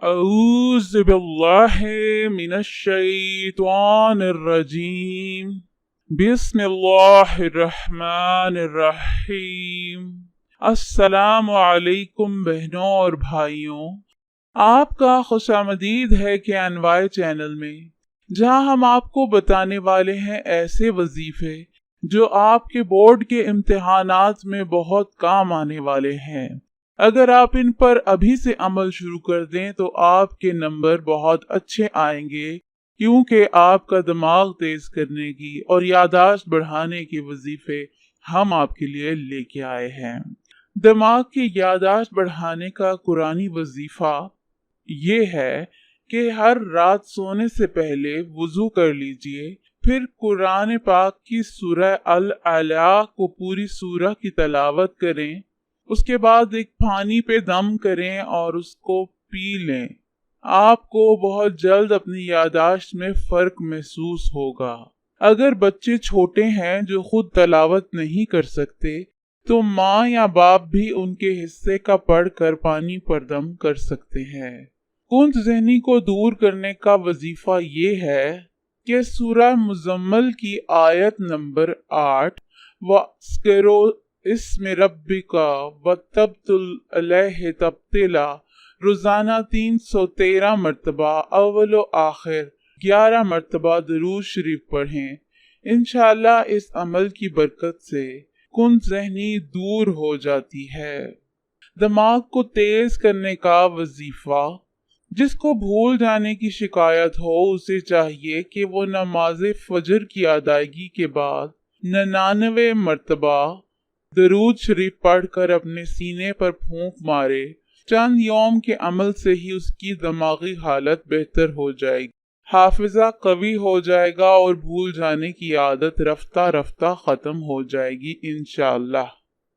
औज़ु बिल्लाहि मिनश्शैतानिर्रजीम। बिस्मिल्लाहिर्रहमानिर्रहीम। अस्सलामु अलैकुम बहनों और भाइयों, आपका खुशामदीद है ज्ञानवाय चैनल में, जहां हम आपको बताने वाले हैं ऐसे वजीफे जो आपके बोर्ड के इम्तिहानात में बहुत काम आने वाले हैं। अगर आप इन पर अभी से अमल शुरू कर दें तो आपके नंबर बहुत अच्छे आएंगे, क्योंकि आपका दिमाग तेज करने की और यादाश्त बढ़ाने के वजीफे हम आपके लिए लेके आए हैं। दिमाग की यादाश्त बढ़ाने का कुरानी वजीफा ये है कि हर रात सोने से पहले वुजू कर लीजिए, फिर कुरान पाक की सूरह अल आला को पूरी सूरह की तलावत करें। उसके बाद एक पानी पे दम करें और उसको पी लें। आपको बहुत जल्द अपनी यादाश्त में फर्क महसूस होगा। अगर बच्चे छोटे हैं जो खुद तलावत नहीं कर सकते तो माँ या बाप भी उनके हिस्से का पढ़कर पानी पर दम कर सकते हैं। कुंत ज़हनी को दूर करने का वजीफा ये है कि सूरह मुज़म्मल की आयत नंबर 8 वस्करो इसमें रब्बिका वतबतुल अलैहि तब्तिला रोजाना 313 मरतबा अव्वल व आखिर 11 मरतबा दरूद शरीफ पढ़ें। इंशाअल्लाह इस अमल की बरकत से कुंत ज़हनी दूर हो जाती है। दिमाग को तेज करने का वजीफा, जिसको भूल जाने की शिकायत हो उसे चाहिए कि वो नमाज फजर की अदायगी के बाद 99 मरतबा दरूद शरीफ पढ़कर अपने सीने पर फूंक मारे। चंद यौम के अमल से ही उसकी दिमागी हालत बेहतर हो जाएगी, हाफिजा कवी हो जाएगा और भूल जाने की आदत रफ्ता रफ्ता खत्म हो जाएगी इंशाअल्लाह।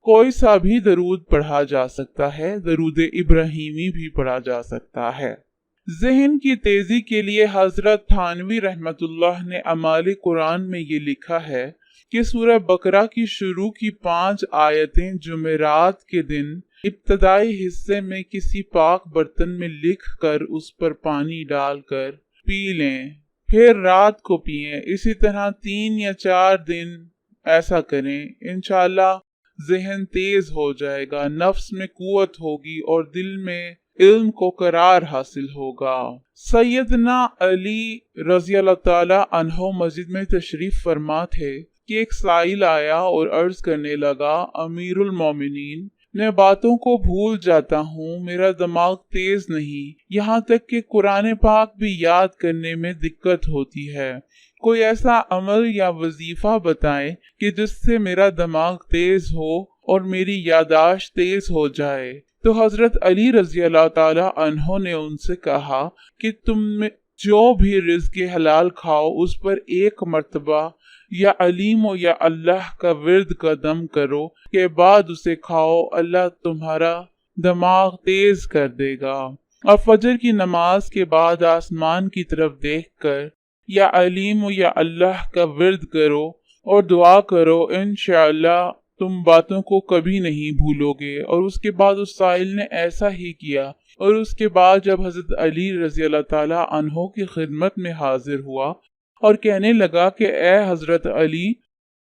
कोई सा भी दरूद पढ़ा जा सकता है, दरूद इब्राहिमी भी पढ़ा जा सकता है। ज़हन की तेजी के लिए हजरत थानवी रहमतुल्लाह ने अमाल कुरान में ये लिखा है कि सूरह बकरा की शुरू की 5 आयतें जुमेरात के दिन इब्तदाई हिस्से में किसी पाक बर्तन में लिख कर उस पर पानी डालकर पी लें, फिर रात को पिएं। इसी तरह 3 या 4 दिन ऐसा करें। इंशाअल्लाह ज़हन तेज हो जाएगा, नफ्स में कुव्वत होगी और दिल में इल्म को करार हासिल होगा। सैयदना अली रज़ी अल्लाह ताला अन्हो मस्जिद में तशरीफ फरमा थे कि एक साइल आया और अर्ज करने लगा, अमीरुल मोमिनीन, मैं बातों को भूल जाता हूँ, मेरा दिमाग तेज नहीं, यहाँ तक कि कुरान पाक भी याद करने में दिक्कत होती है। कोई ऐसा अमल या वजीफा बताएं कि जिससे मेरा दिमाग तेज हो और मेरी यादाश्त तेज हो जाए। तो हजरत अली रज़ी अल्लाह ताला अन्हो ने उनसे कहा कि तुम जो भी रिज़्क़ हलाल खाओ उस पर 1 मरतबा या अलीमो या अल्लाह का विर्द का दम करो, के बाद उसे खाओ, अल्लाह तुम्हारा दिमाग तेज कर देगा। और फजर की नमाज के बाद आसमान की तरफ देखकर या अलीमो या अल्लाह का विर्द करो और दुआ करो, इंशाअल्लाह तुम बातों को कभी नहीं भूलोगे। और उसके बाद उस साइल ने ऐसा ही किया। और उसके बाद जब हजरत अली रज़ी अल्लाह ताला अन्हो की खिदमत में हाजिर हुआ और कहने लगा कि ए हजरत अली,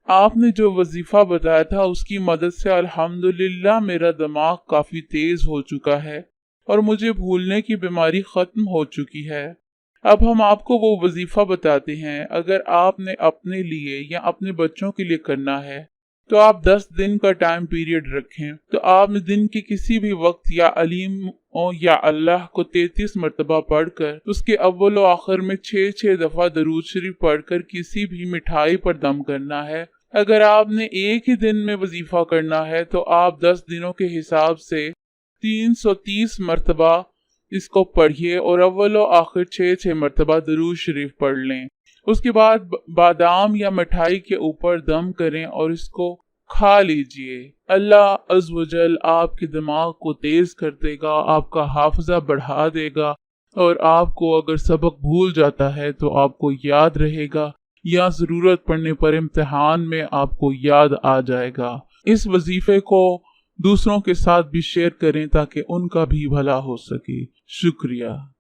आपने जो वजीफा बताया था उसकी मदद से अल्हम्दुलिल्लाह मेरा दिमाग काफी तेज हो चुका है और मुझे भूलने की बीमारी खत्म हो चुकी है। अब हम आपको वो वजीफा बताते हैं। अगर आपने अपने लिए या अपने बच्चों के लिए करना है तो आप 10 दिन का टाइम पीरियड रखें। तो आपने दिन के किसी भी वक्त या अलीम या अल्लाह को 33 मरतबा पढ़कर उसके अव्वल व आखिर में 6-6 दफा दरूद शरीफ पढ़कर किसी भी मिठाई पर दम करना है। अगर आपने एक ही दिन में वजीफा करना है तो आप 10 दिनों के हिसाब से 330 मरतबा इसको पढ़िए और अव्वल व आखिर 6-6 मरतबा दरूद शरीफ पढ़ लें। उसके बाद बादाम या मिठाई के ऊपर दम करें और इसको खा लीजिए। अल्लाह अज़्ज़ व जल आपके दिमाग को तेज कर देगा, आपका हाफजा बढ़ा देगा और आपको अगर सबक भूल जाता है तो आपको याद रहेगा या जरूरत पड़ने पर इम्तिहान में आपको याद आ जाएगा। इस वजीफे को दूसरों के साथ भी शेयर करें ताकि उनका भी भला हो सके। शुक्रिया।